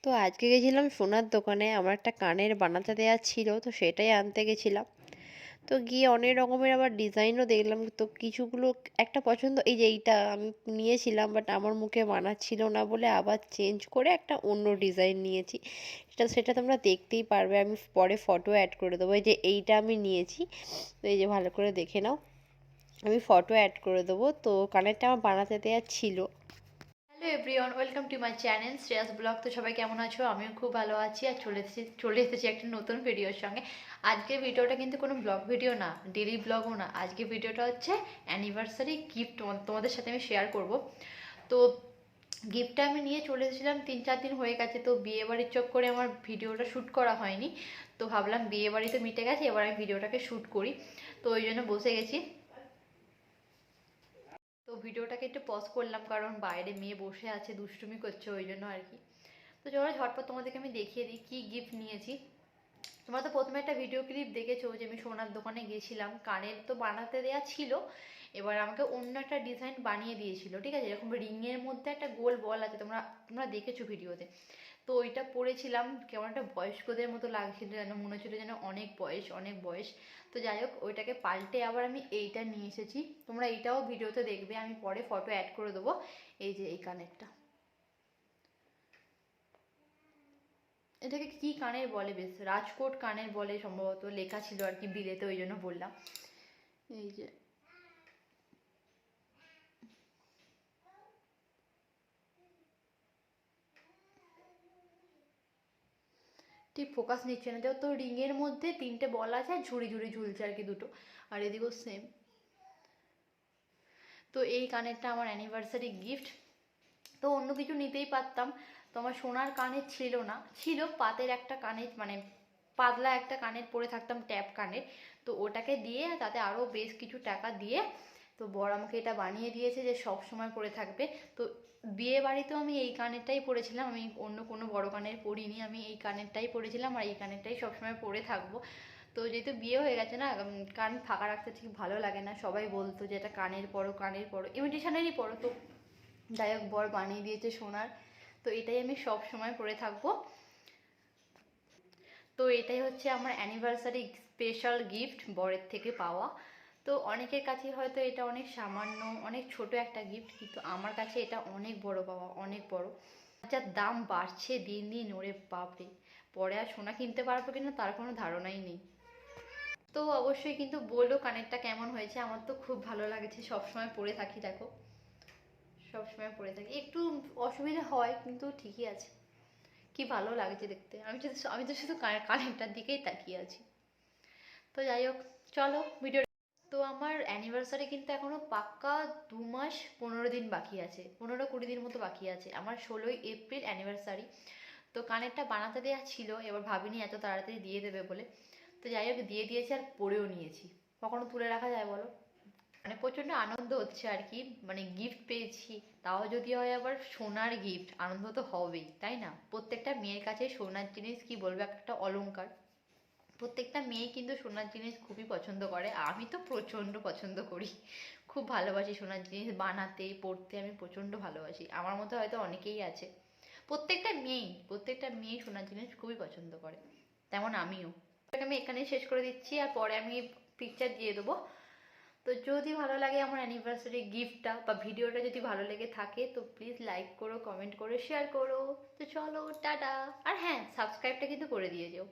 তো আজকে গেছিলাম সোনার দোকানে। আমার একটা কানের বানাতে দেওয়া ছিল, তো সেটাই আনতে গেছিলাম। তো গিয়ে অনেক রকমের আবার ডিজাইনও দেখলাম। তো কিছুগুলো একটা পছন্দ, এই যে এইটা আমি নিয়েছিলাম, বাট আমার মুখে মানাচ্ছিল না বলে আবার চেঞ্জ করে একটা অন্য ডিজাইন নিয়েছি। সেটা তোমরা দেখতেই পারবে, আমি পরে ফটো অ্যাড করে দেবো। এই যে এইটা আমি নিয়েছি, তো এই যে ভালো করে দেখে নাও, আমি ফটো অ্যাড করে দেবো। তো কানেরটা আমার বানাতে দেওয়া ছিল। Hello everyone, welcome to my channel Shreyas blog. তো সবাই কেমন আছো? আমিও খুব ভালো আছি আর চলে এসেছি একটা নতুন ভিডিওর সঙ্গে। আজকের ভিডিওটা কিন্তু কোনো ব্লগ ভিডিও না, ডেলি ব্লগও না। আজকের ভিডিওটা হচ্ছে অ্যানিভার্সারি গিফট তোমাদের সাথে আমি শেয়ার করব। তো গিফটটা আমি নিয়ে চলে এসেছিলাম, 3-4 দিন হয়ে গেছে। তো বিয়ে বাড়ির চক্করে আমার ভিডিওটা শ্যুট করা হয়নি। তো ভাবলাম বিয়ে বাড়ি তো মিটে গেছে, এবার আমি ভিডিওটাকে শ্যুট করি। তো ওই জন্য বসে গেছি। তো ভিডিওটাকে একটু পজ করলাম, কারণ বাইরে মেয়ে বসে আছে, দুষ্টুমি করছে, ওই জন্য আর কি। তো চলো ঝটপট তোমাদেরকে আমি দেখিয়ে দিই কী গিফট নিয়েছি। তোমরা তো প্রথমে একটা ভিডিও ক্লিপ দেখেছো যে আমি সোনার দোকানে গেছিলাম, কানের তো বানাতে দেওয়া ছিল, এবার আমাকে অন্য একটা ডিজাইন বানিয়ে দিয়েছিল। ঠিক আছে, এরকম রিংয়ের মধ্যে একটা গোল বল আছে, তোমরা তোমরা দেখেছো ভিডিওতে। তো ওইটা পরেছিলাম, কেমন একটা বয়স্কদের মতো লাগছিল, যেন মনে হচ্ছিল যেন অনেক বয়স অনেক বয়স। তো যাই হোক, ওইটাকে পাল্টে আবার আমি এইটা নিয়ে এসেছি। তোমরা এইটাও ভিডিওতে দেখবে, আমি পরে ফটো অ্যাড করে দেবো। এই যে এই কানেরটা, এটাকে কি কানের বলে, বেশ রাজকোট কানের বলে সম্ভবত, লেখা ছিল আর কি বিলেতে, ওই জন্য বললাম। এই যে ঠিক ফোকাস নিচ্ছে না, তো রিংয়ের মধ্যে 3টে বল আছে আর ঝুড়ি ঝুড়ি ঝুলছে আর কি দুটো, আর এদিকেও সেম। তো এই কানেরটা আমার অ্যানিভার্সারি গিফট। তো অন্য কিছু নিতেই পারতাম, তো আমার সোনার কানের ছিল না, ছিল পাতের একটা কানের, মানে পাতলা একটা কানের পরে থাকতাম, ট্যাপ কানের। তো ওটাকে দিয়ে তাতে আরও বেশ কিছু টাকা দিয়ে, তো বর আমাকে এটা বানিয়ে দিয়েছে যে সব সময় পরে থাকবে। তো বিয়ে বাড়িতেও আমি এই কানেরটাই পরেছিলাম, আমি অন্য কোনো বড় কানের পরিনি, আমি এই কানেরটাই পরেছিলাম আর এই কানেরটাই সবসময় পরে থাকবো। তো যেহেতু বিয়ে হয়ে গেছে না, কান ফাঁকা রাখতে ঠিক ভালো লাগে না, সবাই বলতো যে এটা কানের পরো কানের পরো, ইমিটেশনেরই পরো। তো যাই হোক, বর বানিয়ে দিয়েছে সোনার, তো এটাই আমি সব সময় পরে থাকবো। তো এটাই হচ্ছে আমার অ্যানিভার্সারি স্পেশাল গিফট বরের থেকে পাওয়া। তো অনেকের কাছে হয়তো এটা অনেক সামান্য, অনেক ছোট একটা গিফট, কিন্তু আমার কাছে এটা অনেক বড় পাওয়া, অনেক বড়। যার দাম বাড়ছে দিন দিন, ওরে বাপরে, পরে আর সোনা কিনতে পারবো কিনা তার কোনো ধারণাই নেই। তো অবশ্যই কিন্তু বলো কানেরটা কেমন হয়েছে, আমার তো খুব ভালো লাগছে, সবসময় পরে থাকি দেখো, সবসময় পরে থাকি। একটু অসুবিধা হয় কিন্তু ঠিকই আছে, কি ভালো লাগছে দেখতে। আমি তো শুধু কানেরটার দিকেই তাকিয়ে আছি। তো যাই হোক, চলো ভিডিও। তো আমার অ্যানিভার্সারি কিন্তু এখনো পাক্কা 2 মাস 15 দিন বাকি আছে, 15-20 দিন মতো বাকি আছে। আমার 16ই এপ্রিল অ্যানিভার্সারি। তো কানেরটা বানাতে দেওয়া ছিল, এবার ভাবিনি এত তাড়াতাড়ি দিয়ে দেবে বলে। তো যাই হোক, দিয়ে দিয়েছি আর পরেও নিয়েছি। কখনো তুলে রাখা যায় বলো? মানে প্রচণ্ড আনন্দ হচ্ছে আর কি, মানে গিফট পেয়েছি, তাও যদি হয় আবার সোনার গিফট, আনন্দ তো হবেই তাই না? প্রত্যেকটা মেয়ের কাছে সোনার জিনিস কি বলবো, একটা অলংকার। প্রত্যেকটা মেয়ে কিন্তু সোনার জিনিস খুবই পছন্দ করে, আমি তো প্রচণ্ড পছন্দ করি, খুব ভালোবাসি সোনার জিনিস বানাতে পরতে, আমি প্রচণ্ড ভালোবাসি। আমার মতো হয়তো অনেকেই আছে, প্রত্যেকটা মেয়েই সোনার জিনিস খুবই পছন্দ করে, তেমন আমিও। আমি এখানেই শেষ করে দিচ্ছি, আর পরে আমি পিকচার দিয়ে দেবো। তো যদি ভালো লাগে আমার অ্যানিভার্সারি গিফটটা বা ভিডিওটা যদি ভালো লেগে থাকে, তো প্লিজ লাইক করো, কমেন্ট করো, শেয়ার করো। তো চলো টাটা। আর হ্যাঁ, সাবস্ক্রাইবটা কিন্তু করে দিয়ে যেও।